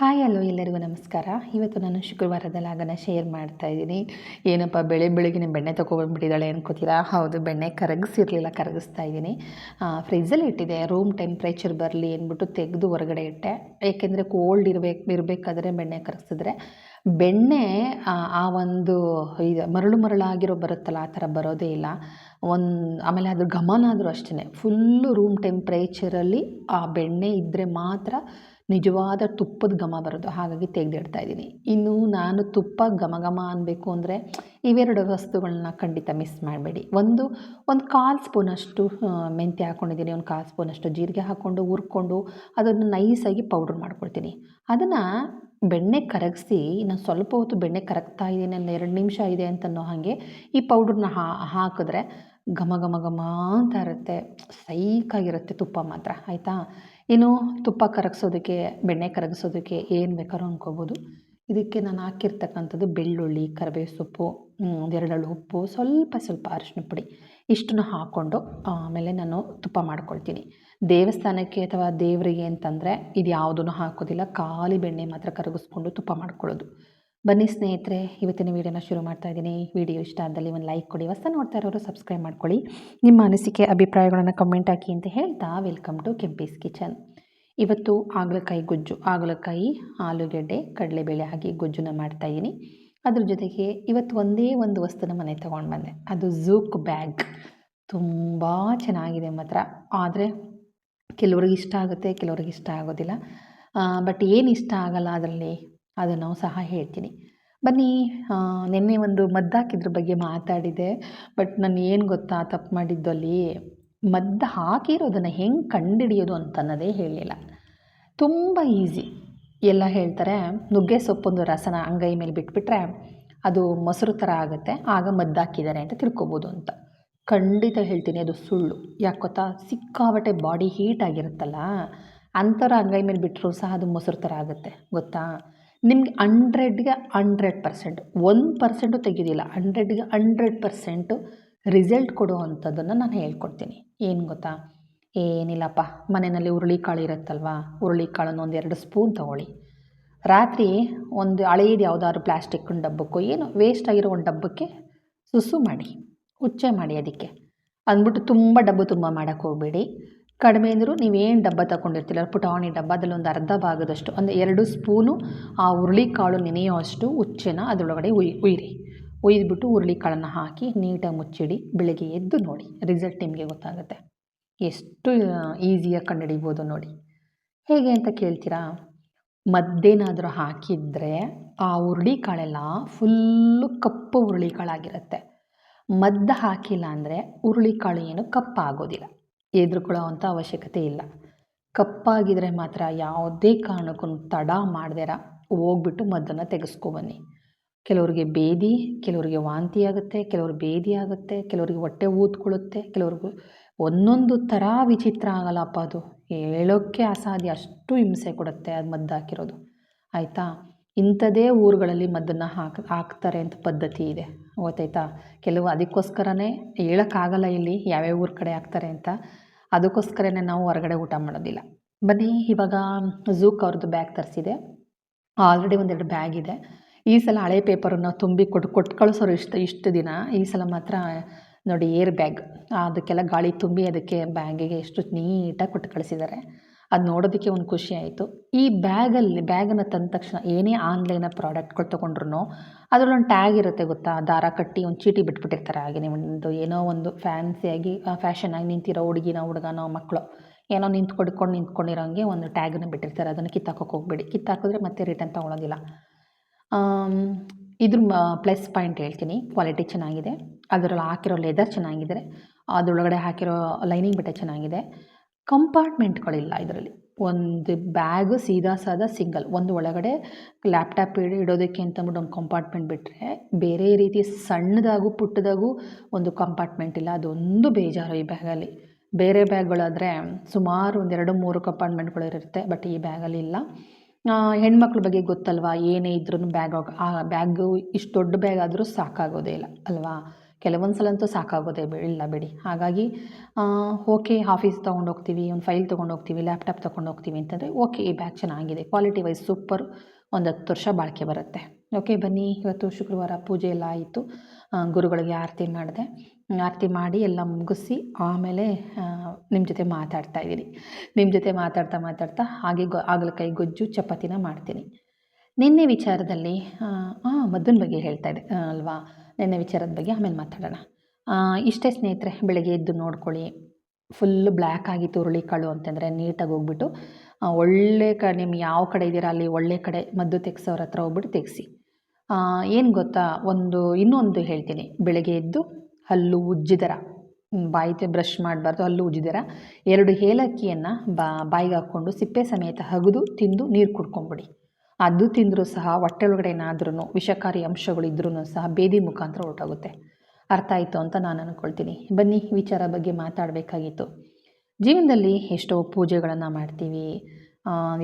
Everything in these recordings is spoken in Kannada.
ಹಾಯ್ ಹಲೋ ಎಲ್ಲರಿಗೂ ನಮಸ್ಕಾರ. ಇವತ್ತು ನಾನು ಶುಕ್ರವಾರದ ಲಾಗನ ಶೇರ್ ಮಾಡ್ತಾ ಇದ್ದೀನಿ. ಏನಪ್ಪ ಬೆಳಗ್ಗೆನೇ ಬೆಣ್ಣೆ ತೊಗೊಬಂದ್ಬಿಟ್ಟಿದ್ದಾಳೆ ಅನ್ಕೋತೀರಾ? ಹೌದು, ಬೆಣ್ಣೆ ಕರಗಿಸಿರಲಿಲ್ಲ, ಕರಗಿಸ್ತಾ ಇದ್ದೀನಿ. ಫ್ರಿಜ್ಜಲ್ಲಿ ಇಟ್ಟಿದ್ದೆ, ರೂಮ್ ಟೆಂಪ್ರೇಚರ್ ಬರಲಿ ಅಂದ್ಬಿಟ್ಟು ತೆಗೆದು ಹೊರಗಡೆ ಇಟ್ಟೆ. ಏಕೆಂದರೆ ಕೋಲ್ಡ್ ಇರಬೇಕಾದ್ರೆ ಬೆಣ್ಣೆ ಕರಗಿಸಿದ್ರೆ ಬೆಣ್ಣೆ ಆ ಒಂದು ಇದು ಮರಳಾಗಿರೋ ಬರುತ್ತಲ್ಲ, ಆ ಥರ ಬರೋದೇ ಇಲ್ಲ. ಆಮೇಲೆ ಅದ್ರ ಘಮನಾದರೂ ಅಷ್ಟೇ ಫುಲ್ಲು ರೂಮ್ ಟೆಂಪ್ರೇಚರಲ್ಲಿ ಆ ಬೆಣ್ಣೆ ಇದ್ದರೆ ಮಾತ್ರ ನಿಜವಾದ ತುಪ್ಪದ ಘಮ ಬರೋದು. ಹಾಗಾಗಿ ತೆಗೆದಿಡ್ತಾ ಇದ್ದೀನಿ. ಇನ್ನು ನಾನು ತುಪ್ಪ ಘಮ ಘಮ ಅನ್ನಬೇಕು ಅಂದರೆ ಇವೆರಡು ವಸ್ತುಗಳನ್ನ ಖಂಡಿತ ಮಿಸ್ ಮಾಡಬೇಡಿ. ಒಂದು ಕಾಲು ಸ್ಪೂನಷ್ಟು ಮೆಂತ್ಯ ಹಾಕ್ಕೊಂಡಿದ್ದೀನಿ, ಒಂದು ಕಾಲು ಸ್ಪೂನಷ್ಟು ಜೀರಿಗೆ ಹಾಕ್ಕೊಂಡು ಹುರ್ಕೊಂಡು ಅದನ್ನು ನೈಸಾಗಿ ಪೌಡ್ರ್ ಮಾಡ್ಕೊಳ್ತೀನಿ. ಅದನ್ನು ಬೆಣ್ಣೆ ಕರಗಿಸಿ ನಾನು ಸ್ವಲ್ಪ ಹೊತ್ತು ಬೆಣ್ಣೆ ಕರಗ್ತಾ ಇದ್ದೀನಿ, ಒಂದು 2 ನಿಮಿಷ ಇದೆ ಅಂತನೋ ಹಾಗೆ ಈ ಪೌಡ್ರನ್ನ ಹಾಕಿದ್ರೆ ಘಮ ಘಮ ಘಮ ಅಂತ ಇರುತ್ತೆ. ಸೈಕಾಗಿರುತ್ತೆ ತುಪ್ಪ ಮಾತ್ರ, ಆಯಿತಾ? ಇನ್ನು ತುಪ್ಪ ಕರಗಿಸೋದಕ್ಕೆ, ಬೆಣ್ಣೆ ಕರಗಿಸೋದಕ್ಕೆ ಏನು ಬೇಕಾದ್ರೂ ಅಂದ್ಕೋಬೋದು. ಇದಕ್ಕೆ ನಾನು ಹಾಕಿರ್ತಕ್ಕಂಥದ್ದು ಬೆಳ್ಳುಳ್ಳಿ, ಕರಿಬೇವು ಸೊಪ್ಪು, 2 ಹರಳು ಉಪ್ಪು, ಸ್ವಲ್ಪ ಅರಿಶಿನ ಪುಡಿ ಇಷ್ಟನ್ನು ಹಾಕ್ಕೊಂಡು ಆಮೇಲೆ ನಾನು ತುಪ್ಪ ಮಾಡ್ಕೊಳ್ತೀನಿ. ದೇವಸ್ಥಾನಕ್ಕೆ ಅಥವಾ ದೇವರಿಗೆ ಅಂತಂದರೆ ಇದು ಯಾವುದೂ ಹಾಕೋದಿಲ್ಲ, ಖಾಲಿ ಬೆಣ್ಣೆ ಮಾತ್ರ ಕರಗಿಸ್ಕೊಂಡು ತುಪ್ಪ ಮಾಡ್ಕೊಳ್ಳೋದು. ಬನ್ನಿ ಸ್ನೇಹಿತರೆ, ಇವತ್ತಿನ ವೀಡಿಯೋನ ಶುರು ಮಾಡ್ತಾ ಇದ್ದೀನಿ. ವಿಡಿಯೋ ಇಷ್ಟ ಆದಲ್ಲಿ ಒಂದು ಲೈಕ್ ಕೊಡಿ, ಹೊಸ ನೋಡ್ತಾ ಇರೋರು ಸಬ್ಸ್ಕ್ರೈಬ್ ಮಾಡ್ಕೊಳ್ಳಿ, ನಿಮ್ಮ ಅನಿಸಿಕೆ ಅಭಿಪ್ರಾಯಗಳನ್ನು ಕಮೆಂಟ್ ಹಾಕಿ ಅಂತ ಹೇಳ್ತಾ ವೆಲ್ಕಮ್ ಟು ಕೆಂಪೀಸ್ ಕಿಚನ್. ಇವತ್ತು ಹಾಗಲಕಾಯಿ ಗೊಜ್ಜು, ಹಾಗಲಕಾಯಿ, ಆಲೂಗೆಡ್ಡೆ, ಕಡಲೆಬೇಳೆ ಹಾಕಿ ಗೊಜ್ಜನ್ನ ಮಾಡ್ತಾಯಿದ್ದೀನಿ. ಅದ್ರ ಜೊತೆಗೆ ಇವತ್ತು ಒಂದೇ ಒಂದು ವಸ್ತುನ ಮನೆ ತೊಗೊಂಡು ಬಂದೆ, ಅದು ಝೂಕ್ ಬ್ಯಾಗ್. ತುಂಬ ಚೆನ್ನಾಗಿದೆ ಮಾತ್ರ, ಆದರೆ ಕೆಲವ್ರಿಗೆ ಇಷ್ಟ ಆಗುತ್ತೆ, ಕೆಲವ್ರಿಗೆ ಇಷ್ಟ ಆಗೋದಿಲ್ಲ. ಬಟ್ ಏನು ಇಷ್ಟ ಆಗಲ್ಲ ಅದರಲ್ಲಿ ಅದನ್ನು ಸಹ ಹೇಳ್ತೀನಿ. ಬನ್ನಿ. ನಿನ್ನೆ ಒಂದು ಮದ್ದಾಕಿದ್ರ ಬಗ್ಗೆ ಮಾತಾಡಿದೆ, ಬಟ್ ನಾನು ಏನು ಗೊತ್ತಾ ತಪ್ಪು ಮಾಡಿದ್ದು, ಅಲ್ಲಿ ಮದ್ದು ಹಾಕಿರೋದನ್ನು ಹೆಂಗೆ ಕಂಡುಹಿಡಿಯೋದು ಅಂತನ್ನೋದೇ ಹೇಳಲಿಲ್ಲ. ತುಂಬ ಈಸಿ. ಎಲ್ಲ ಹೇಳ್ತಾರೆ ನುಗ್ಗೆ ಸೊಪ್ಪೊಂದು ರಸನ ಅಂಗೈ ಮೇಲೆ ಬಿಟ್ಬಿಟ್ರೆ ಅದು ಮೊಸರು ಥರ ಆಗುತ್ತೆ, ಆಗ ಮದ್ದಾಕಿದ್ದಾರೆ ಅಂತ ತಿಳ್ಕೊಬೋದು ಅಂತ. ಖಂಡಿತ ಹೇಳ್ತೀನಿ ಅದು ಸುಳ್ಳು. ಯಾಕೆ ಗೊತ್ತಾ? ಸಿಕ್ಕಾಬಟ್ಟೆ ಬಾಡಿ ಹೀಟ್ ಆಗಿರುತ್ತಲ್ಲ, ಅಂಥವ್ರ ಅಂಗೈ ಮೇಲೆ ಬಿಟ್ಟರೂ ಸಹ ಅದು ಮೊಸರು ಥರ ಆಗುತ್ತೆ, ಗೊತ್ತಾ? ನಿಮಗೆ 100ಗೆ 100%, 1% ತೆಗೆಯೋದಿಲ್ಲ, 100ಗೆ 100% ರಿಸಲ್ಟ್ ಕೊಡೋ ಅಂಥದ್ದನ್ನು ನಾನು ಹೇಳ್ಕೊಡ್ತೀನಿ. ಏನು ಗೊತ್ತಾ? ಏನಿಲ್ಲಪ್ಪ, ಮನೆಯಲ್ಲಿ ಹುರುಳಿಕಾಳು ಇರುತ್ತಲ್ವ, ಹುರುಳಿಕಾಳನ್ನು 1-2 ಸ್ಪೂನ್ ತೊಗೊಳ್ಳಿ. ರಾತ್ರಿ ಒಂದು ಹಳೆಯದು ಯಾವುದಾದ್ರು ಪ್ಲಾಸ್ಟಿಕ್ ಡಬ್ಬಕ್ಕೋ ಏನೋ ವೇಸ್ಟ್ ಆಗಿರೋ ಒಂದು ಡಬ್ಬಕ್ಕೆ ಸುಸು ಮಾಡಿ, ಉಚ್ಚೆ ಮಾಡಿ ಅದಕ್ಕೆ ಅಂದ್ಬಿಟ್ಟು ತುಂಬ ಡಬ್ಬ ತುಂಬ ಮಾಡೋಕ್ಕೆ ಹೋಗಬೇಡಿ. ಕಡಿಮೆ ಅಂದರೂ ನೀವೇನು ಡಬ್ಬ ತಗೊಂಡಿರ್ತೀರ, ಪುಟಾಣಿ ಡಬ್ಬ, ಅದರಲ್ಲಿ ಒಂದು ಅರ್ಧ ಭಾಗದಷ್ಟು, ಒಂದು 2 ಸ್ಪೂನು ಆ ಹುರುಳಿಕಾಳು ನೆನೆಯೋ ಅಷ್ಟು ಉಚ್ಚೆನ ಅದರೊಳಗಡೆ ಉಯ್ಯಿರಿ. ಉಯ್ದುಬಿಟ್ಟು ಹುರುಳಿಕಾಳನ್ನು ಹಾಕಿ ನೀಟಾಗಿ ಮುಚ್ಚಿಡಿ. ಬೆಳಗ್ಗೆ ಎದ್ದು ನೋಡಿ, ರಿಸಲ್ಟ್ ನಿಮಗೆ ಗೊತ್ತಾಗುತ್ತೆ. ಎಷ್ಟು ಈಸಿಯಾಗಿ ಕಂಡುಹಿಡಿಬೋದು ನೋಡಿ. ಹೇಗೆ ಅಂತ ಕೇಳ್ತೀರಾ? ಮದ್ದೇನಾದರೂ ಹಾಕಿದರೆ ಆ ಹುರುಳಿಕಾಳೆಲ್ಲ ಫುಲ್ಲು ಕಪ್ಪು ಹುರುಳಿಕಾಳಾಗಿರುತ್ತೆ. ಮದ್ದು ಹಾಕಿಲ್ಲ ಅಂದರೆ ಹುರುಳಿಕಾಳು ಏನು ಕಪ್ಪಾಗೋದಿಲ್ಲ. ಹೆದರ್ಕೊಳ್ಳೋ ಅಂಥ ಅವಶ್ಯಕತೆ ಇಲ್ಲ. ಕಪ್ಪಾಗಿದ್ದರೆ ಮಾತ್ರ ಯಾವುದೇ ಕಾರಣಕ್ಕೂ ತಡ ಮಾಡ್ದಿರ ಹೋಗ್ಬಿಟ್ಟು ಮದ್ದನ್ನು ತೆಗೆಸ್ಕೊಬನ್ನಿ. ಕೆಲವ್ರಿಗೆ ಬೇದಿ, ಕೆಲವರಿಗೆ ವಾಂತಿ ಆಗುತ್ತೆ, ಕೆಲವ್ರಿಗೆ ಬೇದಿ ಆಗುತ್ತೆ, ಕೆಲವ್ರಿಗೆ ಹೊಟ್ಟೆ ಊದ್ಕೊಳ್ಳುತ್ತೆ, ಕೆಲವ್ರಿಗೂ ಒಂದೊಂದು ಥರ ವಿಚಿತ್ರ ಆಗಲ್ಲಪ್ಪ, ಅದು ಹೇಳೋಕ್ಕೆ ಅಸಾಧ್ಯ, ಅಷ್ಟು ಹಿಂಸೆ ಕೊಡುತ್ತೆ ಅದು ಮದ್ದು ಹಾಕಿರೋದು, ಆಯಿತಾ? ಇಂಥದ್ದೇ ಊರುಗಳಲ್ಲಿ ಮದ್ದನ್ನು ಹಾಕ್ತಾರೆ ಅಂತ ಪದ್ಧತಿ ಇದೆ, ಗೊತ್ತಾಯ್ತಾ? ಕೆಲವು ಅದಕ್ಕೋಸ್ಕರನೇ ಹೇಳೋಕ್ಕಾಗಲ್ಲ ಇಲ್ಲಿ ಯಾವ್ಯಾವ ಊರ ಕಡೆ ಹಾಕ್ತಾರೆ ಅಂತ, ಅದಕ್ಕೋಸ್ಕರನೇ ನಾವು ಹೊರಗಡೆ ಊಟ ಮಾಡೋದಿಲ್ಲ. ಬನ್ನಿ, ಇವಾಗ ಝೂಕ್ ಅವ್ರದ್ದು ಬ್ಯಾಗ್ ತರಿಸಿದೆ. ಆಲ್ರೆಡಿ 1-2 ಬ್ಯಾಗ್ ಇದೆ. ಈ ಸಲ ಹಳೆ ಪೇಪರನ್ನು ತುಂಬಿ ಕೊಟ್ಟು ಕಳಿಸೋರು ಇಷ್ಟು ದಿನ. ಈ ಸಲ ಮಾತ್ರ ನೋಡಿ, ಏರ್ ಬ್ಯಾಗ್, ಅದಕ್ಕೆಲ್ಲ ಗಾಳಿ ತುಂಬಿ ಅದಕ್ಕೆ ಬ್ಯಾಗಿಗೆ ಎಷ್ಟು ನೀಟಾಗಿ ಕೊಟ್ಟು ಕಳಿಸಿದ್ದಾರೆ. ಅದು ನೋಡೋದಕ್ಕೆ ಒಂದು ಖುಷಿ ಆಯಿತು. ಈ ಬ್ಯಾಗನ್ನು ತಂದ ತಕ್ಷಣ ಏನೇ ಆನ್ಲೈನ ಪ್ರಾಡಕ್ಟ್ಗಳು ತೊಗೊಂಡ್ರು ಅದರಲ್ಲೊಂದು ಟ್ಯಾಗ್ ಇರುತ್ತೆ, ಗೊತ್ತಾ? ದಾರ ಕಟ್ಟಿ ಒಂದು ಚೀಟಿ ಬಿಟ್ಬಿಟ್ಟಿರ್ತಾರೆ. ಹಾಗೆ ಒಂದು ಏನೋ ಒಂದು ಫ್ಯಾನ್ಸಿಯಾಗಿ ಫ್ಯಾಷನಾಗಿ ನಿಂತಿರೋ ಹುಡುಗನೋ ಮಕ್ಕಳು ಏನೋ ನಿಂತ್ಕೊಂಡಿರೋಂಗೆ ಒಂದು ಟ್ಯಾಗನ್ನು ಬಿಟ್ಟಿರ್ತಾರೆ. ಅದನ್ನು ಕಿತ್ತಾಕೋಕೆ ಹೋಗಬೇಡಿ. ಕಿತ್ತಾಕಿದ್ರೆ ಮತ್ತೆ ರಿಟರ್ನ್ ತೊಗೊಳೋದಿಲ್ಲ. ಇದ್ರ ಪ್ಲಸ್ ಪಾಯಿಂಟ್ ಹೇಳ್ತೀನಿ, ಕ್ವಾಲಿಟಿ ಚೆನ್ನಾಗಿದೆ, ಅದರಲ್ಲಿ ಹಾಕಿರೋ ಲೆದರ್ ಚೆನ್ನಾಗಿದೆ, ಅದರೊಳಗಡೆ ಹಾಕಿರೋ ಲೈನಿಂಗ್ ಬಟ್ಟೆ ಚೆನ್ನಾಗಿದೆ. ಕಂಪಾರ್ಟ್ಮೆಂಟ್ಗಳಿಲ್ಲ ಇದರಲ್ಲಿ. ಒಂದು ಬ್ಯಾಗು ಸಾದಾ ಸಿಂಗಲ್, ಒಂದು ಒಳಗಡೆ ಲ್ಯಾಪ್ಟಾಪ್ ಇಡೋದಕ್ಕೆ ಅಂತಂದ್ಬಿಟ್ಟು ಒಂದು ಕಂಪಾರ್ಟ್ಮೆಂಟ್ ಬಿಟ್ಟರೆ ಬೇರೆ ರೀತಿ ಸಣ್ಣದಾಗೂ ಪುಟ್ಟದಾಗೂ ಒಂದು ಕಂಪಾರ್ಟ್ಮೆಂಟ್ ಇಲ್ಲ. ಅದೊಂದು ಬೇಜಾರು ಈ ಬ್ಯಾಗಲ್ಲಿ. ಬೇರೆ ಬ್ಯಾಗ್ಗಳಾದರೆ ಸುಮಾರು 1-2-3 ಕಂಪಾರ್ಟ್ಮೆಂಟ್ಗಳು ಇರುತ್ತೆ, ಬಟ್ ಈ ಬ್ಯಾಗಲ್ಲಿ ಇಲ್ಲ. ಹೆಣ್ಮಕ್ಳ ಬಗ್ಗೆ ಗೊತ್ತಲ್ವಾ, ಏನೇ ಇದ್ರೂ ಬ್ಯಾಗು ಇಷ್ಟು ದೊಡ್ಡ ಬ್ಯಾಗ್ ಆದರೂ ಸಾಕಾಗೋದೇ ಇಲ್ಲ ಅಲ್ವಾ? ಕೆಲವೊಂದು ಸಲ ಅಂತೂ ಸಾಕಾಗೋದೇ ಇಲ್ಲ ಬಿಡಿ. ಹಾಗಾಗಿ ಓಕೆ, ಆಫೀಸ್ ತೊಗೊಂಡೋಗ್ತೀವಿ, ಒಂದು ಫೈಲ್ ತೊಗೊಂಡೋಗ್ತೀವಿ, ಲ್ಯಾಪ್ಟಾಪ್ ತೊಗೊಂಡೋಗ್ತೀವಿ ಅಂತಂದರೆ ಓಕೆ, ಈ ಬ್ಯಾಗ್ ಚೆನ್ನಾಗಿದೆ, ಕ್ವಾಲಿಟಿ ವೈಸ್ ಸೂಪರ್, ಒಂದು 10 ವರ್ಷ ಬಾಳಿಕೆ ಬರುತ್ತೆ. ಓಕೆ ಬನ್ನಿ, ಇವತ್ತು ಶುಕ್ರವಾರ ಪೂಜೆ ಎಲ್ಲ ಆಯಿತು. ಗುರುಗಳಿಗೆ ಆರತಿ ಮಾಡಿದೆ. ಆರತಿ ಮಾಡಿ ಎಲ್ಲ ಮುಗಿಸಿ ಆಮೇಲೆ ನಿಮ್ಮ ಜೊತೆ ಮಾತಾಡ್ತಾಯಿದ್ದೀನಿ. ನಿಮ್ಮ ಜೊತೆ ಮಾತಾಡ್ತಾ ಹಾಗೆ ಹಾಗಲಕಾಯಿ ಗೊಜ್ಜು ಚಪಾತಿನ ಮಾಡ್ತೀನಿ. ನಿನ್ನೆ ವಿಚಾರದಲ್ಲಿ ಮದ್ದನ ಬಗ್ಗೆ ಹೇಳ್ತಾಯಿದ್ದೆ ಅಲ್ವಾ, ನಿನ್ನೆ ವಿಚಾರದ ಬಗ್ಗೆ ಆಮೇಲೆ ಮಾತಾಡೋಣ. ಇಷ್ಟೇ ಸ್ನೇಹಿತರೆ, ಬೆಳಗ್ಗೆ ಎದ್ದು ನೋಡ್ಕೊಳ್ಳಿ. ಫುಲ್ ಬ್ಲ್ಯಾಕ್ ಆಗಿತ್ತು ಹುರುಳಿಕಾಳು ಅಂತಂದರೆ ನೀಟಾಗಿ ಹೋಗ್ಬಿಟ್ಟು ಒಳ್ಳೆ ನಿಮ್ಗೆ ಯಾವ ಕಡೆ ಇದ್ದೀರಾ ಅಲ್ಲಿ ಒಳ್ಳೆ ಕಡೆ ಮದ್ದು ತೆಗ್ಸೋರ ಹತ್ರ ಹೋಗ್ಬಿಟ್ಟು ತೆಗೆಸಿ. ಏನು ಗೊತ್ತಾ, ಇನ್ನೊಂದು ಹೇಳ್ತೀನಿ. ಬೆಳಗ್ಗೆ ಎದ್ದು ಹಲ್ಲು ಉಜ್ಜಿದರ, ಬಾಯಿತೆ ಬ್ರಷ್ ಮಾಡಬಾರ್ದು, ಹಲ್ಲು ಉಜ್ಜಿದರ 2 ಏಲಕ್ಕಿಯನ್ನು ಬಾಯಿಗೆ ಹಾಕ್ಕೊಂಡು ಸಿಪ್ಪೆ ಸಮೇತ ಅಗೆದು ತಿಂದು ನೀರು ಕುಡ್ಕೊಂಬಿಡಿ. ಅದು ತಿಂದರೂ ಸಹ ಹೊಟ್ಟೆ ಒಳಗಡೆ ಏನಾದ್ರೂ ವಿಷಕಾರಿ ಅಂಶಗಳಿದ್ರೂ ಸಹ ಬೇದಿ ಮುಖಾಂತರ ಹೊರಟೋಗುತ್ತೆ. ಅರ್ಥ ಆಯಿತು ಅಂತ ನಾನು ಅಂದ್ಕೊಳ್ತೀನಿ. ಬನ್ನಿ, ವಿಚಾರ ಬಗ್ಗೆ ಮಾತಾಡಬೇಕಾಗಿತ್ತು. ಜೀವನದಲ್ಲಿ ಎಷ್ಟೋ ಪೂಜೆಗಳನ್ನು ಮಾಡ್ತೀವಿ.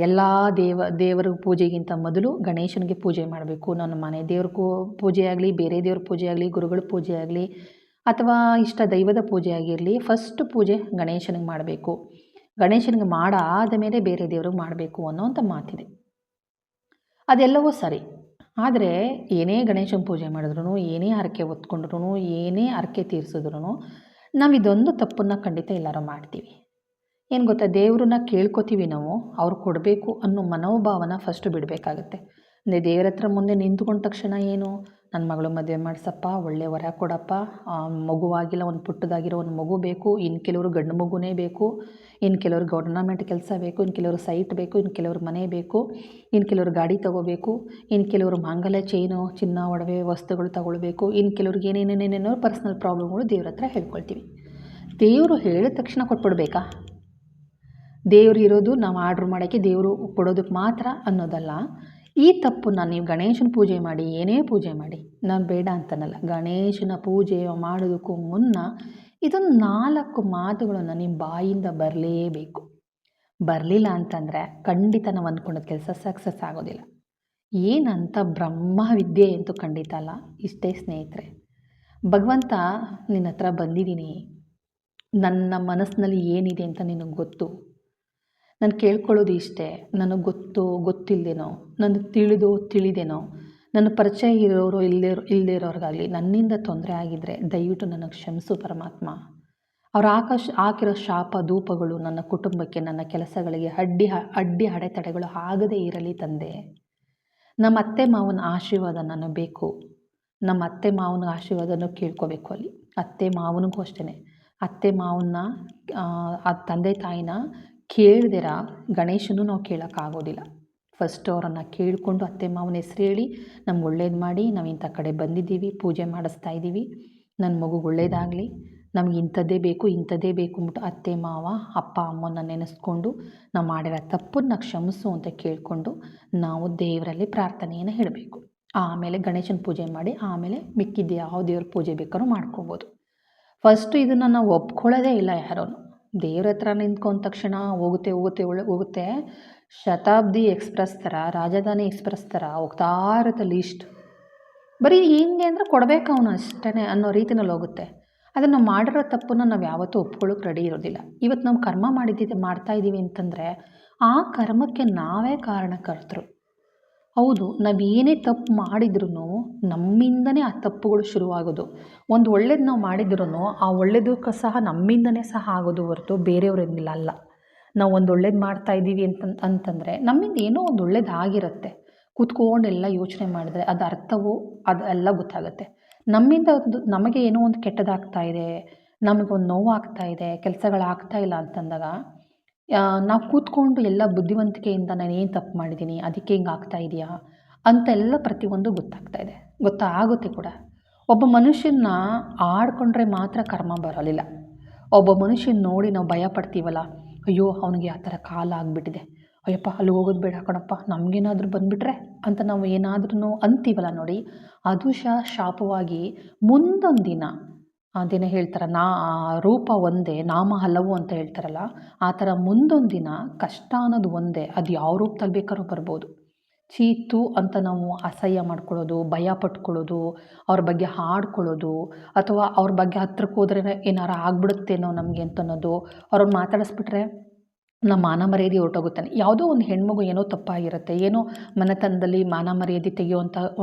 ಎಲ್ಲ ದೇವರ ಪೂಜೆಗಿಂತ ಮೊದಲು ಗಣೇಶನಿಗೆ ಪೂಜೆ ಮಾಡಬೇಕು. ನನ್ನ ಮನೆ ದೇವ್ರಿಗೂ ಪೂಜೆ ಆಗಲಿ, ಬೇರೆ ದೇವ್ರ ಪೂಜೆ ಆಗಲಿ, ಗುರುಗಳ ಪೂಜೆ ಆಗಲಿ, ಅಥವಾ ಇಷ್ಟ ದೈವದ ಪೂಜೆ ಆಗಿರಲಿ, ಫಸ್ಟ್ ಪೂಜೆ ಗಣೇಶನಿಗೆ ಮಾಡಬೇಕು. ಗಣೇಶನಿಗೆ ಮಾಡಾದ ಮೇಲೆ ಬೇರೆ ದೇವ್ರಿಗೆ ಮಾಡಬೇಕು ಅನ್ನೋಂಥ ಮಾತಿದೆ. ಅದೆಲ್ಲವೂ ಸರಿ. ಆದರೆ ಏನೇ ಗಣೇಶನ ಪೂಜೆ ಮಾಡಿದ್ರು, ಏನೇ ಹರಕೆ ಹೊತ್ಕೊಂಡ್ರು, ಏನೇ ಹರಕೆ ತೀರಿಸಿದ್ರು, ನಾವು ಇದೊಂದು ತಪ್ಪನ್ನು ಖಂಡಿತ ಎಲ್ಲರೂ ಮಾಡ್ತೀವಿ. ಏನು ಗೊತ್ತಾ, ದೇವ್ರನ್ನ ಕೇಳ್ಕೊತೀವಿ ನಾವು, ಅವ್ರು ಕೊಡಬೇಕು ಅನ್ನೋ ಮನೋಭಾವನ ಫಸ್ಟು ಬಿಡಬೇಕಾಗತ್ತೆ. ಅಂದರೆ ದೇವ್ರ ಹತ್ರ ಮುಂದೆ ನಿಂತ್ಕೊಂಡ ತಕ್ಷಣ ಏನು, ನನ್ನ ಮಗಳು ಮದುವೆ ಮಾಡಿಸಪ್ಪ, ಒಳ್ಳೆ ವರ ಕೊಡಪ್ಪ, ಮಗುವಾಗಿಲ್ಲ, ಒಂದು ಪುಟ್ಟದಾಗಿರೋ ಒಂದು ಮಗು ಬೇಕು, ಇನ್ನು ಕೆಲವರು ಗಂಡು ಮಗುನೇ ಬೇಕು, ಇನ್ನು ಕೆಲವರು ಗೌರ್ನಮೆಂಟ್ ಕೆಲಸ ಬೇಕು, ಇನ್ನು ಕೆಲವರು ಸೈಟ್ ಬೇಕು, ಇನ್ನು ಕೆಲವರು ಮನೆ ಬೇಕು, ಇನ್ನು ಕೆಲವರು ಗಾಡಿ ತೊಗೋಬೇಕು, ಇನ್ನು ಕೆಲವರು ಮಾಂಗಲ್ಯ ಚೈನು, ಚಿನ್ನ ಒಡವೆ ವಸ್ತುಗಳು ತಗೊಳ್ಬೇಕು, ಇನ್ನು ಕೆಲವ್ರಿಗೆ ಏನೇನೇನೇನೇನೋ ಪರ್ಸ್ನಲ್ ಪ್ರಾಬ್ಲಮ್ಗಳು ದೇವ್ರ ಹತ್ರ ಹೇಳ್ಕೊಳ್ತೀವಿ. ದೇವರು ಹೇಳಿದ ತಕ್ಷಣ ಕೊಟ್ಬಿಡ್ಬೇಕಾ? ದೇವರು ಇರೋದು ನಾವು ಆರ್ಡ್ರ್ ಮಾಡೋಕ್ಕೆ, ದೇವರು ಕೊಡೋದಕ್ಕೆ ಮಾತ್ರ ಅನ್ನೋದಲ್ಲ. ಈ ತಪ್ಪನ್ನು ನೀವು ಗಣೇಶನ ಪೂಜೆ ಮಾಡಿ, ಏನೇ ಪೂಜೆ ಮಾಡಿ, ನಾನು ಬೇಡ ಅಂತನಲ್ಲ, ಗಣೇಶನ ಪೂಜೆ ಮಾಡೋದಕ್ಕೂ ಮುನ್ನ ಇದೊಂದು 4 ಮಾತುಗಳನ್ನು ನಿಮ್ಮ ಬಾಯಿಂದ ಬರಲೇಬೇಕು. ಬರಲಿಲ್ಲ ಅಂತಂದರೆ ಖಂಡಿತ ನಾವು ಅಂದ್ಕೊಂಡದ್ದು ಕೆಲಸ ಸಕ್ಸಸ್ ಆಗೋದಿಲ್ಲ. ಏನಂತ ಬ್ರಹ್ಮವಿದ್ಯೆ ಅಂತೂ ಖಂಡಿತ ಅಲ್ಲ. ಇಷ್ಟೇ ಸ್ನೇಹಿತರೆ, ಭಗವಂತ ನಿನ್ನ ಹತ್ರ ಬಂದಿದ್ದೀನಿ, ನನ್ನ ಮನಸ್ಸಿನಲ್ಲಿ ಏನಿದೆ ಅಂತ ನಿನಗೆ ಗೊತ್ತು. ನಾನು ಕೇಳ್ಕೊಳ್ಳೋದು ಇಷ್ಟೇ, ನನಗೆ ಗೊತ್ತಿಲ್ಲದೇನೋ, ನನಗೆ ತಿಳಿದೇನೋ, ನನ್ನ ಪರಿಚಯ ಇರೋರು ಇಲ್ಲದೇ ಇರೋರಿಗಾಗಲಿ ನನ್ನಿಂದ ತೊಂದರೆ ಆಗಿದ್ದರೆ ದಯವಿಟ್ಟು ನನಗೆ ಕ್ಷಮಿಸು ಪರಮಾತ್ಮ. ಅವ್ರು ಹಾಕಿರೋ ಶಾಪ ಧೂಪಗಳು ನನ್ನ ಕುಟುಂಬಕ್ಕೆ, ನನ್ನ ಕೆಲಸಗಳಿಗೆ ಅಡ್ಡಿ ಅಡೆತಡೆಗಳು ಆಗದೇ ಇರಲಿ ತಂದೆ. ನಮ್ಮ ಅತ್ತೆ ಮಾವನ ಆಶೀರ್ವಾದ ನನಗೆ ಬೇಕು. ನಮ್ಮ ಅತ್ತೆ ಮಾವನ ಆಶೀರ್ವಾದನೂ ಕೇಳ್ಕೋಬೇಕು. ಅಲ್ಲಿ ಅತ್ತೆ ಮಾವನಿಗೂ ಅಷ್ಟೇ, ಅತ್ತೆ ಮಾವನ್ನ ಆ ತಂದೆ ತಾಯಿನ ಕೇಳ್ದಿರ ಗಣೇಶನೂ ನಾವು ಕೇಳೋಕ್ಕಾಗೋದಿಲ್ಲ. ಫಸ್ಟ್ ಅವರನ್ನು ಕೇಳಿಕೊಂಡು ಅತ್ತೆ ಮಾವನ ಹೆಸ್ರು ಹೇಳಿ ನಮ್ಗೆ ಒಳ್ಳೇದು ಮಾಡಿ, ನಾವು ಇಂಥ ಕಡೆ ಬಂದಿದ್ದೀವಿ, ಪೂಜೆ ಮಾಡಿಸ್ತಾ ಇದ್ದೀವಿ, ನನ್ನ ಮಗುಗೆ ಒಳ್ಳೇದಾಗಲಿ, ನಮ್ಗೆ ಇಂಥದ್ದೇ ಬೇಕು ಅಂದ್ಬಿಟ್ಟು ಅತ್ತೆ ಮಾವ ಅಪ್ಪ ಅಮ್ಮನ ನೆನೆಸ್ಕೊಂಡು ನಾವು ಮಾಡಿರೋ ತಪ್ಪನ್ನು ಕ್ಷಮಿಸು ಅಂತ ಕೇಳಿಕೊಂಡು ನಾವು ದೇವರಲ್ಲಿ ಪ್ರಾರ್ಥನೆಯನ್ನು ಹೇಳಬೇಕು. ಆಮೇಲೆ ಗಣೇಶನ ಪೂಜೆ ಮಾಡಿ ಆಮೇಲೆ ಮಿಕ್ಕಿದ್ದು ಯಾವ ದೇವ್ರ ಪೂಜೆ ಬೇಕಾದ್ರೂ ಮಾಡ್ಕೋಬೋದು. ಫಸ್ಟು ಇದನ್ನು ನಾವು ಒಪ್ಕೊಳ್ಳೋದೇ ಇಲ್ಲ ಯಾರೂ. ದೇವ್ರ ಹತ್ರ ನಿಂತ್ಕೊಂಡ ತಕ್ಷಣ ಹೋಗುತ್ತೆ. ಶತಾಬ್ದಿ ಎಕ್ಸ್ಪ್ರೆಸ್ ಥರ, ರಾಜಧಾನಿ ಎಕ್ಸ್ಪ್ರೆಸ್ ಥರ ಹೋಗ್ತಾ ಇರುತ್ತೆ ಲಿಸ್ಟ್. ಬರೀ ಹೆಂಗೆ ಅಂದರೆ ಕೊಡಬೇಕು ಅವನು ಅಷ್ಟೇ ಅನ್ನೋ ರೀತಿನಲ್ಲಿ ಹೋಗುತ್ತೆ. ಅದನ್ನು ನಾವು ಮಾಡಿರೋ ತಪ್ಪನ್ನು ನಾವು ಯಾವತ್ತೂ ಒಪ್ಕೊಳ್ಳೋಕೆ ರೆಡಿ ಇರೋದಿಲ್ಲ. ಇವತ್ತು ನಾವು ಕರ್ಮ ಮಾಡ್ತಾಯಿದ್ದೀವಿ ಅಂತಂದರೆ ಆ ಕರ್ಮಕ್ಕೆ ನಾವೇ ಕಾರಣಕರ್ತರು. ಹೌದು, ನಾವು ಏನೇ ತಪ್ಪು ಮಾಡಿದ್ರೂ ನಮ್ಮಿಂದನೇ ಆ ತಪ್ಪುಗಳು ಶುರುವಾಗೋದು. ಒಂದು ಒಳ್ಳೇದು ನಾವು ಮಾಡಿದ್ರೂ ಆ ಒಳ್ಳೇದಕ್ಕೂ ಸಹ ನಮ್ಮಿಂದನೇ ಸಹ ಆಗೋದು ಹೊರತು ಬೇರೆಯವರಿಂದ ಅಲ್ಲ. ನಾವು ಒಂದು ಒಳ್ಳೇದು ಮಾಡ್ತಾಯಿದ್ದೀವಿ ಅಂತಂದರೆ ನಮ್ಮಿಂದ ಏನೋ ಒಂದು ಒಳ್ಳೇದು ಆಗಿರುತ್ತೆ. ಕೂತ್ಕೊಂಡೆಲ್ಲ ಯೋಚನೆ ಮಾಡಿದ್ರೆ ಅದು ಅರ್ಥವೋ ಅದೆಲ್ಲ ಗೊತ್ತಾಗುತ್ತೆ. ನಮ್ಮಿಂದ ನಮಗೆ ಏನೋ ಒಂದು ಕೆಟ್ಟದಾಗ್ತಾ ಇದೆ, ನಮಗೊಂದು ನೋವಾಗ್ತಾಯಿದೆ, ಕೆಲಸಗಳಾಗ್ತಾ ಇಲ್ಲ ಅಂತಂದಾಗ ನಾವು ಕೂತ್ಕೊಂಡು ಎಲ್ಲ ಬುದ್ಧಿವಂತಿಕೆಯಿಂದ ನಾನು ಏನು ತಪ್ಪು ಮಾಡಿದ್ದೀನಿ, ಅದಕ್ಕೆ ಹಿಂಗೆ ಆಗ್ತಾ ಇದೆಯಾ ಅಂತೆಲ್ಲ ಪ್ರತಿಯೊಂದು ಗೊತ್ತಾಗುತ್ತೆ ಕೂಡ. ಒಬ್ಬ ಮನುಷ್ಯನ ಆಡ್ಕೊಂಡ್ರೆ ಮಾತ್ರ ಕರ್ಮ ಬರೋಲಿಲ್ಲ. ಒಬ್ಬ ಮನುಷ್ಯನ ನೋಡಿ ನಾವು ಭಯ ಪಡ್ತೀವಲ್ಲ, ಅಯ್ಯೋ ಅವನಿಗೆ ಆ ಥರ ಕಾಲ ಆಗಿಬಿಟ್ಟಿದೆ, ಅಯ್ಯಪ್ಪ ಅಲ್ಲಿ ಹೋಗೋದು ಬೇಡ ಕಣಪ್ಪ, ನಮಗೇನಾದರೂ ಬಂದುಬಿಟ್ರೆ ಅಂತ ನಾವು ಏನಾದ್ರೂ ಅಂತೀವಲ್ಲ ನೋಡಿ, ಅದು ಶಾಪವಾಗಿ ಮುಂದೊಂದು ದಿನ ಅದೇನ ಹೇಳ್ತಾರೆ, ರೂಪ ಒಂದೇ ನಾಮ ಹಲವು ಅಂತ ಹೇಳ್ತಾರಲ್ಲ, ಆ ಥರ ಮುಂದೊಂದು ದಿನ ಕಷ್ಟ ಅನ್ನೋದು ಒಂದೇ, ಅದು ಯಾವ ರೂಪದಲ್ಲಿ ಬೇಕಾದ್ರೂ ಬರ್ಬೋದು. ಚೀತು ಅಂತ ನಾವು ಅಸಹ್ಯ ಮಾಡ್ಕೊಳ್ಳೋದು, ಭಯ ಪಟ್ಕೊಳ್ಳೋದು, ಅವ್ರ ಬಗ್ಗೆ ಹಾಡ್ಕೊಳ್ಳೋದು, ಅಥವಾ ಅವ್ರ ಬಗ್ಗೆ ಹತ್ರಕ್ಕೆ ಹೋದ್ರೆ ಏನಾರು ಆಗ್ಬಿಡುತ್ತೇನೋ ನಮಗೆ ಅಂತ ಅನ್ನೋದು, ಅವ್ರನ್ನ ಮಾತಾಡಿಸ್ಬಿಟ್ರೆ ನಮ್ಮ ಮಾನ ಮರ್ಯಾದೆ ಹೊರ್ಟೋಗುತ್ತಾನೆ. ಯಾವುದೋ ಒಂದು ಹೆಣ್ಮಗು ಏನೋ ತಪ್ಪಾಗಿರುತ್ತೆ, ಏನೋ ಮನೆತನದಲ್ಲಿ ಮಾನ ಮರ್ಯಾದೆ ತೆಗೆಯುವಂಥ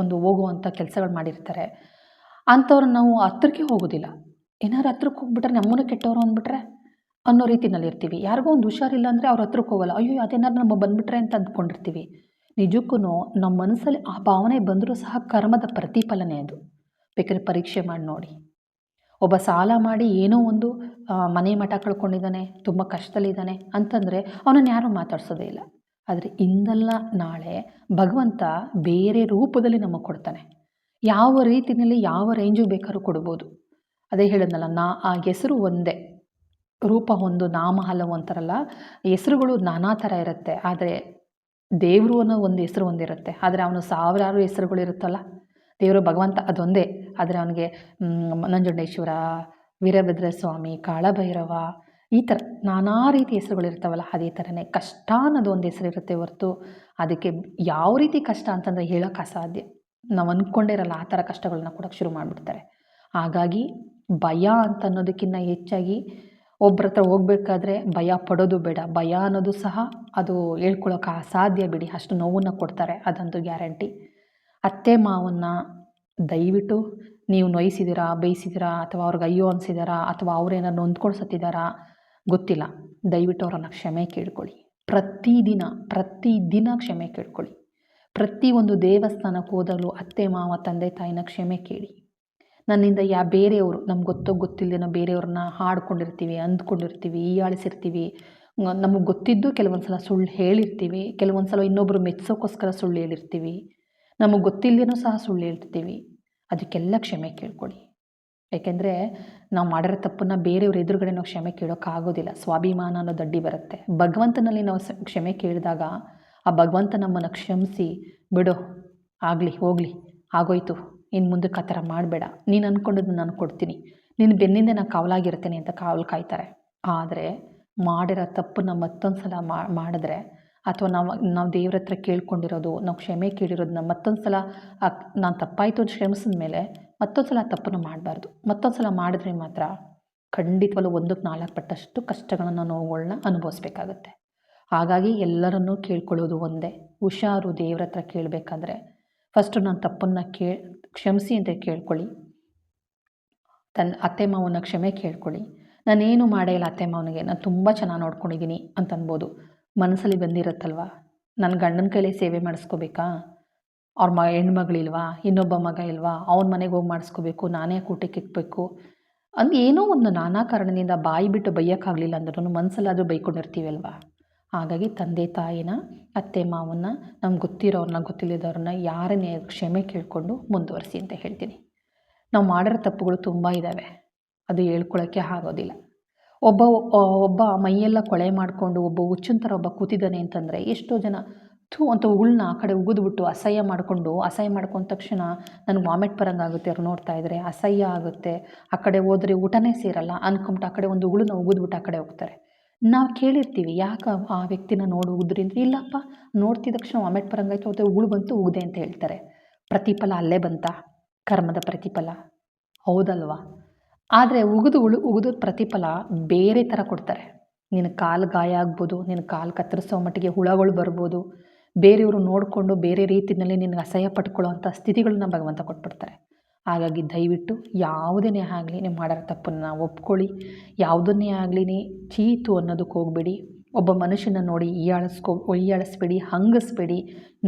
ಹೋಗುವಂಥ ಕೆಲಸಗಳು ಮಾಡಿರ್ತಾರೆ. ಅಂಥವ್ರನ್ನ ನಾವು ಹತ್ರಕ್ಕೆ ಹೋಗೋದಿಲ್ಲ. ಏನಾರು ಹತ್ರಕ್ಕೆ ಹೋಗ್ಬಿಟ್ರೆ ನಮ್ಮನ್ನು ಕೆಟ್ಟವರು ಅಂದ್ಬಿಟ್ರೆ ಅನ್ನೋ ರೀತಿನಲ್ಲಿ ಇರ್ತೀವಿ. ಯಾರಿಗೋ ಒಂದು ಹುಷಾರಿಲ್ಲ ಅಂದರೆ ಅವ್ರ ಹತ್ರಕ್ಕೆ ಹೋಗಲ್ಲ. ಅಯ್ಯೋ ಅದೇನಾದ್ರು ನಮಗೆ ಬಂದುಬಿಟ್ರೆ ಅಂತ ಅಂದ್ಕೊಂಡಿರ್ತೀವಿ. ನಿಜಕ್ಕೂ ನಮ್ಮ ಮನಸ್ಸಲ್ಲಿ ಆ ಭಾವನೆ ಬಂದರೂ ಸಹ ಕರ್ಮದ ಪ್ರತಿಫಲನೆ ಅದು. ಬೇಕಾದ್ರೆ ಪರೀಕ್ಷೆ ಮಾಡಿ ನೋಡಿ. ಒಬ್ಬ ಸಾಲ ಮಾಡಿ ಏನೋ ಒಂದು ಮನೆ ಮಠ ಕಳ್ಕೊಂಡಿದ್ದಾನೆ, ತುಂಬ ಕಷ್ಟದಲ್ಲಿದ್ದಾನೆ ಅಂತಂದರೆ ಅವನನ್ನು ಯಾರೂ ಮಾತಾಡ್ಸೋದೇ ಇಲ್ಲ. ಆದರೆ ಇಂದಲ್ಲ ನಾಳೆ ಭಗವಂತ ಬೇರೆ ರೂಪದಲ್ಲಿ ನಮಗೆ ಕೊಡ್ತಾನೆ. ಯಾವ ರೀತಿಯಲ್ಲಿ ಯಾವ ರೇಂಜಿಗೆ ಬೇಕಾದ್ರೂ ಕೊಡ್ಬೋದು. ಅದೇ ಹೇಳಿದ್ನಲ್ಲ, ಆ ಹೆಸರು ಒಂದೇ, ರೂಪ ಒಂದು, ನಾಮ ಹಲವು ಅಂತಾರಲ್ಲ. ಹೆಸರುಗಳು ನಾನಾ ಥರ ಇರುತ್ತೆ, ಆದರೆ ದೇವರು ಅನ್ನೋ ಒಂದು ಹೆಸರು ಒಂದಿರುತ್ತೆ. ಆದರೆ ಅವನು ಸಾವಿರಾರು ಹೆಸರುಗಳು ಇರುತ್ತಲ್ಲ, ದೇವರು ಭಗವಂತ ಅದೊಂದೇ. ಆದರೆ ಅವನಿಗೆ ನಂಜುಂಡೇಶ್ವರ, ವೀರಭದ್ರ ಸ್ವಾಮಿ, ಕಾಳಭೈರವ, ಈ ಥರ ನಾನಾ ರೀತಿ ಹೆಸರುಗಳಿರ್ತಾವಲ್ಲ, ಅದೇ ಥರನೇ ಕಷ್ಟ ಅನ್ನೋದು ಒಂದು ಹೆಸರಿರುತ್ತೆ ಹೊರತು ಅದಕ್ಕೆ ಯಾವ ರೀತಿ ಕಷ್ಟ ಅಂತಂದರೆ ಹೇಳೋಕ್ಕೆ ಅಸಾಧ್ಯ. ನಾವು ಅಂದ್ಕೊಂಡಿರಲ್ಲ ಆ ಥರ ಕಷ್ಟಗಳನ್ನ ಕೊಡೋಕ್ಕೆ ಶುರು ಮಾಡಿಬಿಡ್ತಾರೆ. ಹಾಗಾಗಿ ಭಯ ಅಂತ ಅನ್ನೋದಕ್ಕಿಂತ ಹೆಚ್ಚಾಗಿ ಒಬ್ಬರ ಹತ್ರ ಹೋಗ್ಬೇಕಾದ್ರೆ ಭಯ ಪಡೋದು ಬೇಡ. ಭಯ ಅನ್ನೋದು ಸಹ ಅದು ಹೇಳ್ಕೊಳಕ್ಕೆ ಅಸಾಧ್ಯ ಬಿಡಿ, ಅಷ್ಟು ನೋವನ್ನು ಕೊಡ್ತಾರೆ, ಅದಂತೂ ಗ್ಯಾರಂಟಿ. ಅತ್ತೆ ಮಾವನ್ನ ದಯವಿಟ್ಟು ನೀವು ನೋಯಿಸಿದ್ದೀರಾ, ಬೇಯಿಸಿದ್ದೀರಾ, ಅಥವಾ ಅವ್ರಿಗೆ ಅಯ್ಯೋ ಅನಿಸಿದಾರಾ, ಅಥವಾ ಅವ್ರೇನಾರು ನೊಂದ್ಕೊಂಡು ಸತ್ತಿದ್ದಾರಾ ಗೊತ್ತಿಲ್ಲ, ದಯವಿಟ್ಟು ಅವರನ್ನು ಕ್ಷಮೆ ಕೇಳ್ಕೊಳ್ಳಿ. ಪ್ರತಿದಿನ ಕ್ಷಮೆ ಕೇಳ್ಕೊಳ್ಳಿ. ಪ್ರತಿಯೊಂದು ದೇವಸ್ಥಾನಕ್ಕೆ ಹೋದಾಗಲೂ ಅತ್ತೆ ಮಾವ ತಂದೆ ತಾಯಿನ ಕ್ಷಮೆ ಕೇಳಿ. ನನ್ನಿಂದ ಬೇರೆಯವರು ನಮ್ಗೆ ಗೊತ್ತಿಲ್ಲದೇನೋ ಬೇರೆಯವ್ರನ್ನ ಹಾಡ್ಕೊಂಡಿರ್ತೀವಿ, ಅಂದ್ಕೊಂಡಿರ್ತೀವಿ, ಹೀಯಾಳಿಸಿರ್ತೀವಿ. ನಮಗೆ ಗೊತ್ತಿದ್ದು ಕೆಲವೊಂದು ಸಲ ಸುಳ್ಳು ಹೇಳಿರ್ತೀವಿ, ಕೆಲವೊಂದು ಸಲ ಇನ್ನೊಬ್ಬರು ಮೆಚ್ಚೋಕ್ಕೋಸ್ಕರ ಸುಳ್ಳು ಹೇಳಿರ್ತೀವಿ, ನಮಗೆ ಗೊತ್ತಿಲ್ಲದೇನೋ ಸಹ ಸುಳ್ಳು ಹೇಳ್ತೀವಿ. ಅದಕ್ಕೆಲ್ಲ ಕ್ಷಮೆ ಕೇಳ್ಕೊಳ್ಳಿ. ಏಕೆಂದರೆ ನಾವು ಮಾಡಿರೋ ತಪ್ಪನ್ನು ಬೇರೆಯವ್ರ ಎದುರುಗಡೆ ನಾವು ಕ್ಷಮೆ ಕೇಳೋಕ್ಕಾಗೋದಿಲ್ಲ. ಸ್ವಾಭಿಮಾನ ಅನ್ನೋದು ಅಡ್ಡಿ ಬರುತ್ತೆ. ಭಗವಂತನಲ್ಲಿ ನಾವು ಕ್ಷಮೆ ಕೇಳಿದಾಗ ಆ ಭಗವಂತ ನಮ್ಮನ್ನು ಕ್ಷಮಿಸಿ, ಬಿಡು ಆಗಲಿ ಹೋಗಲಿ ಆಗೋಯ್ತು, ಇನ್ನು ಮುಂದಕ್ಕೆ ಆ ಥರ ಮಾಡಬೇಡ, ನೀನು ಅಂದ್ಕೊಂಡಿದ್ದು ನಾನು ಕೊಡ್ತೀನಿ, ನಿನ್ನ ಬೆನ್ನಿಂದ ನಾನು ಕಾವಲಾಗಿರ್ತೇನೆ ಅಂತ ಕಾವಲು ಕಾಯ್ತಾರೆ. ಆದರೆ ಮಾಡಿರೋ ತಪ್ಪನ್ನು ಮತ್ತೊಂದು ಸಲ ಮಾಡಿದ್ರೆ, ಅಥವಾ ನಾವು ದೇವ್ರ ಹತ್ರ ಕೇಳ್ಕೊಂಡಿರೋದು, ನಾವು ಕ್ಷಮೆ ಕೇಳಿರೋದನ್ನ ಮತ್ತೊಂದು ಸಲ ನಾನು ತಪ್ಪಾಯಿತು ಅಂತ ಕ್ಷಮಿಸಿದ ಮೇಲೆ ಮತ್ತೊಂದು ಸಲ ತಪ್ಪನ್ನು ಮಾಡಬಾರ್ದು. ಮತ್ತೊಂದು ಸಲ ಮಾಡಿದ್ರೆ ಮಾತ್ರ ಖಂಡಿತವಾಗ್ಲೂ 1ಕ್ಕೆ 4 ಪಟ್ಟಷ್ಟು ಕಷ್ಟಗಳನ್ನು, ನೋವುಗಳನ್ನ ಅನುಭವಿಸ್ಬೇಕಾಗತ್ತೆ. ಹಾಗಾಗಿ ಎಲ್ಲರನ್ನೂ ಕೇಳ್ಕೊಳ್ಳೋದು ಒಂದೇ, ಹುಷಾರು. ದೇವ್ರ ಹತ್ರ ಕೇಳಬೇಕಾದ್ರೆ ಫಸ್ಟು ನಾನು ತಪ್ಪನ್ನು ಕ್ಷಮಿಸಿ ಅಂತ ಕೇಳ್ಕೊಳ್ಳಿ. ಅತ್ತೆ ಮಾವನ ಕ್ಷಮೆ ಕೇಳ್ಕೊಳ್ಳಿ. ನಾನೇನು ಮಾಡೇ ಇಲ್ಲ ಅತ್ತೆ ಮಾವನಿಗೆ, ನಾನು ತುಂಬ ಚೆನ್ನಾಗಿ ನೋಡ್ಕೊಂಡಿದ್ದೀನಿ ಅಂತ ಅನ್ಬೋದು. ಮನಸ್ಸಲ್ಲಿ ಬಂದಿರುತ್ತಲ್ವ, ನನ್ನ ಗಂಡನ ಕೈಲೇ ಸೇವೆ ಮಾಡಿಸ್ಕೋಬೇಕಾ, ಅವ್ರ ಹೆಣ್ಮಗಳಿಲ್ವಾ, ಇನ್ನೊಬ್ಬ ಮಗ ಇಲ್ವಾ, ಅವನ ಮನೆಗೆ ಹೋಗಿ ಮಾಡಿಸ್ಕೋಬೇಕು, ನಾನೇ ಊಟಕ್ಕೆ ಇಕ್ಬೇಕು ಏನೋ ಒಂದು ನಾನಾ ಕಾರಣದಿಂದ ಬಾಯಿ ಬಿಟ್ಟು ಬೈಯೋಕ್ಕಾಗಲಿಲ್ಲ ಅಂದ್ರೂ ಮನಸ್ಸಲ್ಲಿ ಅದು ಬೈಕೊಂಡಿರ್ತೀವಲ್ವ. ಹಾಗಾಗಿ ತಂದೆ ತಾಯಿನ, ಅತ್ತೆ ಮಾವನ್ನ, ನಮ್ಗೆ ಗೊತ್ತಿರೋರನ್ನ ಗೊತ್ತಿಲ್ಲದವ್ರನ್ನ ಯಾರನ್ನೇ ಕ್ಷಮೆ ಕೇಳಿಕೊಂಡು ಮುಂದುವರಿಸಿ ಅಂತ ಹೇಳ್ತೀನಿ. ನಾವು ಮಾಡಿರೋ ತಪ್ಪುಗಳು ತುಂಬ ಇದ್ದಾವೆ, ಅದು ಹೇಳ್ಕೊಳ್ಳೋಕ್ಕೆ ಆಗೋದಿಲ್ಲ. ಒಬ್ಬ ಮೈಯೆಲ್ಲ ಕೊಳೆ ಮಾಡಿಕೊಂಡು ಒಬ್ಬ ಹುಚ್ಚಿನ ಥರ ಒಬ್ಬ ಕೂತಿದ್ದಾನೆ ಅಂತಂದರೆ ಎಷ್ಟೋ ಜನ ಅಂತ ಉಗುಳನ್ನ ಆ ಕಡೆ ಉಗಿದ್ಬಿಟ್ಟು ಅಸಹ್ಯ ಮಾಡ್ಕೊಂಡ ತಕ್ಷಣ ನನಗೆ ವಾಮಿಟ್ ಬರೋಂಗಾಗುತ್ತೆ. ಅವ್ರು ನೋಡ್ತಾ ಇದ್ದರೆ ಅಸಹ್ಯ ಆಗುತ್ತೆ. ಆ ಕಡೆ ಹೋದರೆ ಊಟನೇ ಸೇರಲ್ಲ ಅಂದ್ಕೊಂಬಿಟ್ಟು ಆ ಕಡೆ ಒಂದು ಉಗುಳನ್ನ ಉಗಿದ್ಬಿಟ್ಟು ಆ ಕಡೆ ಹೋಗ್ತಾರೆ. ನಾವು ಕೇಳಿರ್ತೀವಿ, ಯಾಕೆ ಆ ವ್ಯಕ್ತಿನ ನೋಡಿ ಉಗಿದ್ರಿ ಅಂದರೆ, ಇಲ್ಲಪ್ಪ ನೋಡ್ತಿದ್ದ ತಕ್ಷಣ ವಾಮಿಟ್ ಬರೋಂಗಾಯ್ತು, ಮತ್ತು ಉಗುಳು ಬಂತು ಉಗಿದೆ ಅಂತ ಹೇಳ್ತಾರೆ. ಪ್ರತಿಫಲ ಅಲ್ಲೇ ಬಂತಾ? ಕರ್ಮದ ಪ್ರತಿಫಲ ಹೌದಲ್ವಾ? ಆದರೆ ಉಗಿದು ಪ್ರತಿಫಲ ಬೇರೆ ಥರ ಕೊಡ್ತಾರೆ. ನಿನ್ನ ಕಾಲು ಗಾಯ ಆಗ್ಬೋದು, ನಿನ್ನ ಕಾಲು ಕತ್ತರಿಸೋ ಮಟ್ಟಿಗೆ ಹುಳಗಳು ಬರ್ಬೋದು, ಬೇರೆಯವರು ನೋಡಿಕೊಂಡು ಬೇರೆ ರೀತಿಯಲ್ಲಿ ನಿನಗೆ ಅಸಹ್ಯ ಪಟ್ಕೊಳ್ಳೋ ಅಂಥ ಸ್ಥಿತಿಗಳನ್ನ ಭಗವಂತ ಕೊಟ್ಬಿಡ್ತಾರೆ. ಹಾಗಾಗಿ ದಯವಿಟ್ಟು ಯಾವುದನ್ನೇ ಆಗಲಿ ನೀವು ಮಾಡಿರೋ ತಪ್ಪನ್ನು ಒಪ್ಕೊಳ್ಳಿ. ಯಾವುದನ್ನೇ ಆಗಲಿ ಚೀತು ಅನ್ನೋದಕ್ಕೆ ಹೋಗಬೇಡಿ. ಒಬ್ಬ ಮನುಷ್ಯನ ನೋಡಿ ಹೀಯಾಳಿಸ್ಬೇಡಿ, ಹಂಗಿಸ್ಬೇಡಿ,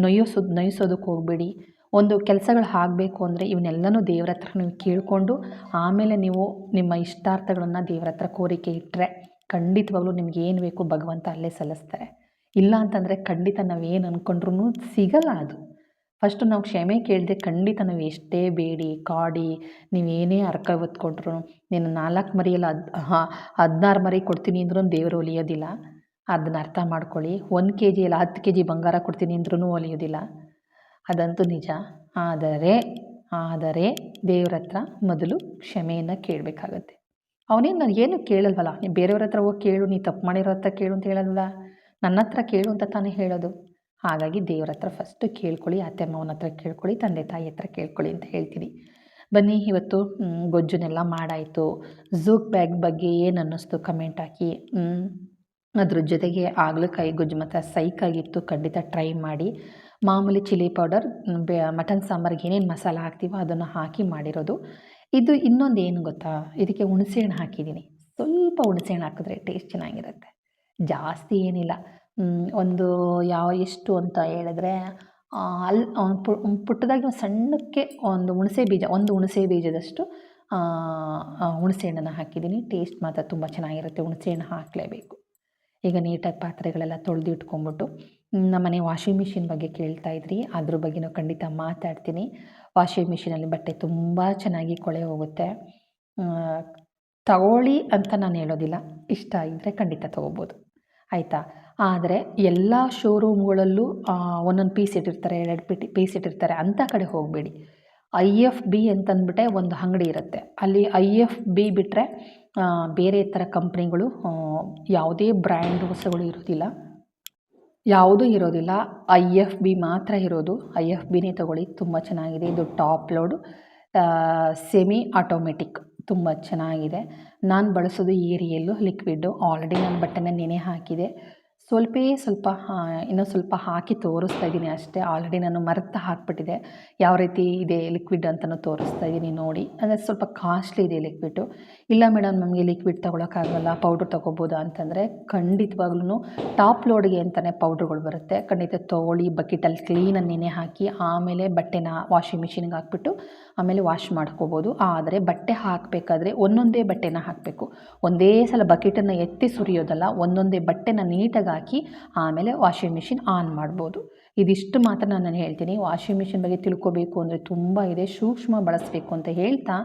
ನೋಯಿಸೋದಕ್ಕೆ ಹೋಗಬೇಡಿ. ಒಂದು ಕೆಲಸಗಳು ಆಗಬೇಕು ಅಂದರೆ ಇವನ್ನೆಲ್ಲನೂ ದೇವ್ರ ಹತ್ರ ನೀವು ಕೇಳಿಕೊಂಡು ಆಮೇಲೆ ನೀವು ನಿಮ್ಮ ಇಷ್ಟಾರ್ಥಗಳನ್ನು ದೇವ್ರ ಹತ್ರ ಕೋರಿಕೆ ಇಟ್ಟರೆ ಖಂಡಿತವಾಗ್ಲೂ ನಿಮ್ಗೆ ಏನು ಬೇಕು ಭಗವಂತ ಅಲ್ಲೇ ಸಲ್ಲಿಸ್ತಾರೆ. ಇಲ್ಲ ಅಂತಂದರೆ ಖಂಡಿತ ನಾವೇನು ಅಂದ್ಕೊಂಡ್ರೂ ಸಿಗಲ್ಲ ಅದು. ಫಸ್ಟು ನಾವು ಕ್ಷಮೆ ಕೇಳಿದೆ ಖಂಡಿತ ನಾವು ಎಷ್ಟೇ ಬೇಡಿ ಕಾಡಿ ನೀವೇನೇ ಅರ್ಕ ಹೊತ್ಕೊಂಡ್ರು, ನೀನು 4 ಮರಿಯಲ್ಲ 16 ಮರಿ ಕೊಡ್ತೀನಿ ಅಂದ್ರೂ ದೇವರು ಒಲಿಯೋದಿಲ್ಲ. ಅದನ್ನ ಅರ್ಥ ಮಾಡ್ಕೊಳ್ಳಿ. 1 kg ಇಲ್ಲ 10 kg ಬಂಗಾರ ಕೊಡ್ತೀನಿ ಅಂದ್ರೂ ಒಲಿಯೋದಿಲ್ಲ, ಅದಂತೂ ನಿಜ. ಆದರೆ ದೇವ್ರ ಹತ್ರ ಮೊದಲು ಕ್ಷಮೆಯನ್ನು ಕೇಳಬೇಕಾಗತ್ತೆ. ಅವನೇನು ಏನು ಕೇಳಲ್ವಲ್ಲ, ನೀನು ಬೇರೆಯವ್ರ ಹತ್ರ ಹೋಗಿ ಕೇಳು, ನೀ ತಪ್ಪು ಮಾಡಿರೋ ಹತ್ರ ಕೇಳು ಅಂತ ಹೇಳಲ್ವಲ್ಲ, ನನ್ನ ಹತ್ರ ಕೇಳು ಅಂತ ತಾನೇ ಹೇಳೋದು. ಹಾಗಾಗಿ ದೇವ್ರ ಹತ್ರ ಫಸ್ಟು ಕೇಳ್ಕೊಳ್ಳಿ, ಅತ್ತೆ ಮಾವನ ಹತ್ರ ಕೇಳ್ಕೊಳ್ಳಿ, ತಂದೆ ತಾಯಿ ಹತ್ರ ಕೇಳ್ಕೊಳ್ಳಿ ಅಂತ ಹೇಳ್ತೀನಿ. ಬನ್ನಿ ಇವತ್ತು ಗೊಜ್ಜನ್ನೆಲ್ಲ ಮಾಡಾಯಿತು. ಝೂಕ್ ಬ್ಯಾಗ್ ಬಗ್ಗೆ ಏನು ಅನ್ನಿಸ್ತು ಕಮೆಂಟ್ ಹಾಕಿ. ಅದ್ರ ಜೊತೆಗೆ ಹಾಗಲಕಾಯಿ ಗೊಜ್ಜು ಮಾತ್ರ ಸೈಕಾಗಿತ್ತು, ಖಂಡಿತ ಟ್ರೈ ಮಾಡಿ. ಮಾಮೂಲಿ ಚಿಲ್ಲಿ ಪೌಡರ್, ಮಟನ್ ಸಾಂಬಾರಿಗೆ ಏನೇನು ಮಸಾಲ ಹಾಕ್ತೀವೋ ಅದನ್ನು ಹಾಕಿ ಮಾಡಿರೋದು. ಇದು ಇನ್ನೊಂದು ಏನು ಗೊತ್ತಾ, ಇದಕ್ಕೆ ಹುಣಸೆಹಣ್ಣು ಹಾಕಿದ್ದೀನಿ. ಸ್ವಲ್ಪ ಹುಣಸೆಹಣ್ಣು ಹಾಕಿದ್ರೆ ಟೇಸ್ಟ್ ಚೆನ್ನಾಗಿರುತ್ತೆ, ಜಾಸ್ತಿ ಏನಿಲ್ಲ. ಒಂದು ಎಷ್ಟು ಅಂತ ಹೇಳಿದ್ರೆ ಪುಟ್ಟದಾಗಿ ಒಂದು ಸಣ್ಣಕ್ಕೆ ಒಂದು ಹುಣಸೆ ಬೀಜದಷ್ಟು ಹುಣಸೆಹಣ್ಣನ್ನು ಹಾಕಿದ್ದೀನಿ. ಟೇಸ್ಟ್ ಮಾತ್ರ ತುಂಬ ಚೆನ್ನಾಗಿರುತ್ತೆ, ಹುಣಸೆಹಣ್ಣು ಹಾಕಲೇಬೇಕು. ಈಗ ನೀಟಾಗಿ ಪಾತ್ರೆಗಳೆಲ್ಲ ತೊಳೆದು ಇಟ್ಕೊಂಬಿಟ್ಟು, ನಮ್ಮನೆ ವಾಷಿಂಗ್ ಮಿಷಿನ್ ಬಗ್ಗೆ ಕೇಳ್ತಾ ಇದ್ರಿ, ಅದ್ರ ಬಗ್ಗೆನೂ ಖಂಡಿತ ಮಾತಾಡ್ತೀನಿ. ವಾಷಿಂಗ್ ಮಿಷಿನಲ್ಲಿ ಬಟ್ಟೆ ತುಂಬ ಚೆನ್ನಾಗಿ ಕೊಳೆ ಹೋಗುತ್ತೆ. ತಗೊಳ್ಳಿ ಅಂತ ನಾನು ಹೇಳೋದಿಲ್ಲ, ಇಷ್ಟ ಇದ್ದರೆ ಖಂಡಿತ ತೊಗೋಬೋದು, ಆಯಿತಾ. ಆದರೆ ಎಲ್ಲ ಶೋರೂಮ್ಗಳಲ್ಲೂ ಒಂದೊಂದು ಪೀಸ್ ಇಟ್ಟಿರ್ತಾರೆ, 2 ಪೀಸ್ ಇಟ್ಟಿರ್ತಾರೆ, ಅಂಥ ಕಡೆ ಹೋಗಬೇಡಿ. IFB ಅಂತಂದ್ಬಿಟ್ಟೆ ಒಂದು ಅಂಗಡಿ ಇರುತ್ತೆ, ಅಲ್ಲಿ IFB ಬಿಟ್ಟರೆ ಬೇರೆ ಥರ ಕಂಪ್ನಿಗಳು ಯಾವುದೇ ಬ್ರ್ಯಾಂಡ್ ವಸ್ತುಗಳು ಇರೋದಿಲ್ಲ, ಯಾವುದೂ ಇರೋದಿಲ್ಲ. IFB ಮಾತ್ರ ಇರೋದು. IFBನೇ ತೊಗೊಳ್ಳಿ, ತುಂಬ ಚೆನ್ನಾಗಿದೆ. ಇದು ಟಾಪ್ ಲೋಡು, ಸೆಮಿ ಆಟೋಮೆಟಿಕ್, ತುಂಬ ಚೆನ್ನಾಗಿದೆ. ನಾನು ಬಳಸೋದು ಏರಿಯಲ್ಲು ಲಿಕ್ವಿಡ್ಡು. ಆಲ್ರೆಡಿ ನಾನು ಬಟ್ಟೆನ ನೆನೆ ಹಾಕಿದೆ. ಸ್ವಲ್ಪ ಇನ್ನೂ ಸ್ವಲ್ಪ ಹಾಕಿ ತೋರಿಸ್ತಾ ಇದ್ದೀನಿ ಅಷ್ಟೇ. ಆಲ್ರೆಡಿ ನಾನು ಮರೆತು ಹಾಕಿಬಿಟ್ಟಿದೆ, ಯಾವ ರೀತಿ ಇದೆ ಲಿಕ್ವಿಡ್ ಅಂತಲೂ ತೋರಿಸ್ತಾ ಇದ್ದೀನಿ ನೋಡಿ. ಅಂದರೆ ಸ್ವಲ್ಪ ಕಾಸ್ಟ್ಲಿ ಇದೆ ಲಿಕ್ವಿಡ್ಡು. ಇಲ್ಲ ಮೇಡಮ್ ನಮಗೆ ಲಿಕ್ವಿಡ್ ತೊಗೊಳಕ್ಕಾಗಲ್ಲ, ಪೌಡ್ರ್ ತೊಗೋಬೋದಾ ಅಂತಂದರೆ ಖಂಡಿತವಾಗ್ಲೂ ಟಾಪ್ ಲೋಡ್ಗೆ ಅಂತಲೇ ಪೌಡ್ರುಗಳು ಬರುತ್ತೆ, ಖಂಡಿತ ತೊಗೊಳ್ಳಿ. ಬಕೆಟಲ್ಲಿ ಕ್ಲೀನಾಗಿ ನೆನೆ ಹಾಕಿ ಆಮೇಲೆ ಬಟ್ಟೆನ ವಾಷಿಂಗ್ ಮಿಷಿನ್ಗೆ ಹಾಕ್ಬಿಟ್ಟು ಆಮೇಲೆ ವಾಶ್ ಮಾಡ್ಕೋಬೋದು. ಆದರೆ ಬಟ್ಟೆ ಹಾಕಬೇಕಾದ್ರೆ ಒಂದೊಂದೇ ಬಟ್ಟೆನ ಹಾಕಬೇಕು, ಒಂದೇ ಸಲ ಬಕೆಟನ್ನು ಎತ್ತಿ ಸುರಿಯೋದಲ್ಲ, ಒಂದೊಂದೇ ಬಟ್ಟೆನ ನೀಟಾಗಿ ಹಾಕಿ ಆಮೇಲೆ ವಾಷಿಂಗ್ ಮಿಷಿನ್ ಆನ್ ಮಾಡ್ಬೋದು. ಇದಿಷ್ಟು ಮಾತ್ರ ನಾನು ಹೇಳ್ತೀನಿ. ವಾಷಿಂಗ್ ಮಿಷಿನ್ ಬಗ್ಗೆ ತಿಳ್ಕೊಬೇಕು ಅಂದರೆ ತುಂಬ ಇದೆ, ಸೂಕ್ಷ್ಮ ಬಳಸಬೇಕು ಅಂತ ಹೇಳ್ತಾ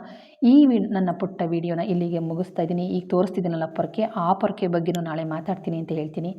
ಈ ನನ್ನ ಪುಟ್ಟ ವಿಡಿಯೋನ ಇಲ್ಲಿಗೆ ಮುಗಿಸ್ತಾ ಇದ್ದೀನಿ. ಈಗ ತೋರಿಸ್ತಿದ್ದೀನಲ್ಲ ಪೊರ್ಕೆ, ಆ ಪೊರ್ಕೆ ಬಗ್ಗೆನೂ ನಾಳೆ ಮಾತಾಡ್ತೀನಿ ಅಂತ ಹೇಳ್ತೀನಿ.